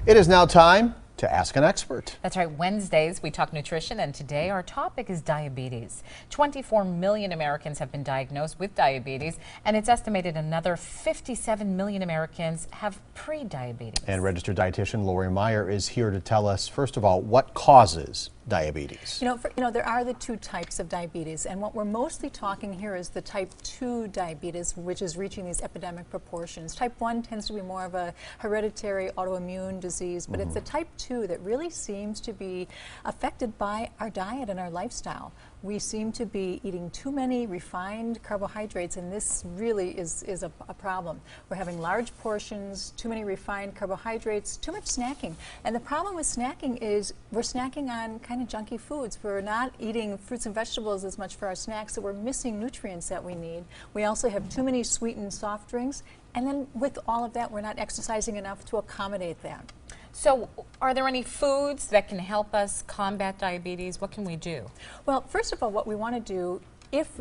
It is now time to ask an expert. That's right. Wednesdays, we talk nutrition, and today our topic is diabetes. 24 million Americans have been diagnosed with diabetes, and it's estimated another 57 million Americans have pre-diabetes. And registered dietitian Laurie Meyer is here to tell us, first of all, what causes diabetes. There are the two types of diabetes, and what we're mostly talking here is the type 2 diabetes, which is reaching these epidemic proportions. Type 1 tends to be more of a hereditary autoimmune disease, but it's the type 2 that really seems to be affected by our diet and our lifestyle. We seem to be eating too many refined carbohydrates, and this really is a problem. We're having large portions, too many refined carbohydrates, too much snacking. And the problem with snacking is we're snacking on kind of junky foods. We're not eating fruits and vegetables as much for our snacks, so we're missing nutrients that we need. We also have too many sweetened soft drinks, and then with all of that, we're not exercising enough to accommodate that. So are there any foods that can help us combat diabetes? What can we do? Well, first of all, what we want to do,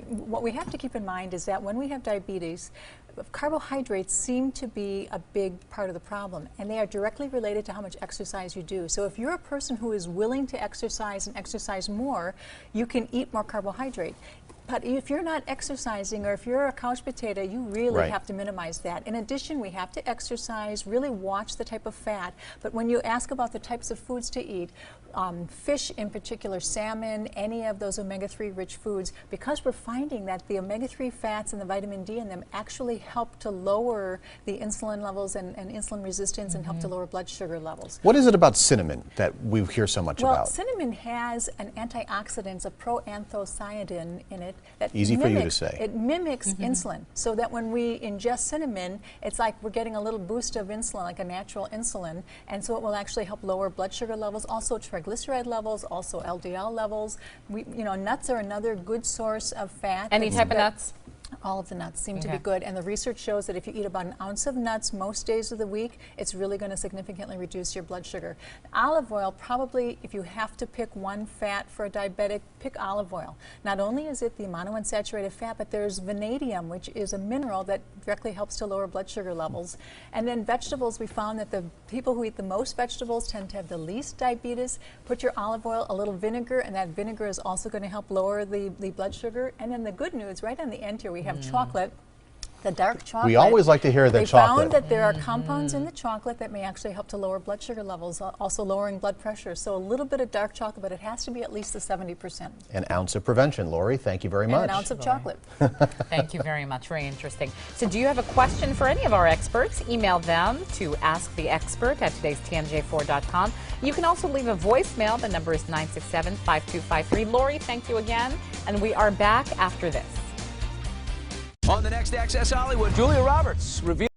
what we have to keep in mind is that when we have diabetes, carbohydrates seem to be a big part of the problem, and they are directly related to how much exercise you do. So if you're a person who is willing to exercise and exercise more, you can eat more carbohydrate. But if you're not exercising, or if you're a couch potato, you really have to minimize that. In addition, we have to exercise, really watch the type of fat. But when you ask about the types of foods to eat, fish in particular, salmon, any of those omega-3 rich foods, because we're finding that the omega-3 fats and the vitamin D in them actually help to lower the insulin levels and insulin resistance and help to lower blood sugar levels. What is it about cinnamon that we hear so much about? Well, cinnamon has an antioxidant, a proanthocyanidin in it. That Easy for you to say. It mimics insulin, so that when we ingest cinnamon, it's like we're getting a little boost of insulin, like a natural insulin, and so it will actually help lower blood sugar levels, also triglyceride levels, also LDL levels. Nuts are another good source of fat. Any type of nuts? All of the nuts seem to be good, and the research shows that if you eat about an ounce of nuts most days of the week, it's really going to significantly reduce your blood sugar. Olive oil, probably, if you have to pick one fat for a diabetic, pick olive oil. Not only is it the monounsaturated fat, but there's vanadium, which is a mineral that directly helps to lower blood sugar levels. And then vegetables, we found that the people who eat the most vegetables tend to have the least diabetes. Put your olive oil, a little vinegar, and that vinegar is also going to help lower the blood sugar. And then the good news, right on the end here, we have chocolate, the dark chocolate. We always like to hear the chocolate. They found that there are compounds in the chocolate that may actually help to lower blood sugar levels, also lowering blood pressure. So a little bit of dark chocolate, but it has to be at least the 70%. An ounce of prevention, Laurie. Thank you very much. And an ounce of chocolate. Thank you very much. Very interesting. So do you have a question for any of our experts? Email them to asktheexpert@todaystmj4.com. You can also leave a voicemail. The number is 967-5253. Laurie, thank you again. And we are back after this. On the next Access Hollywood, Julia Roberts reveals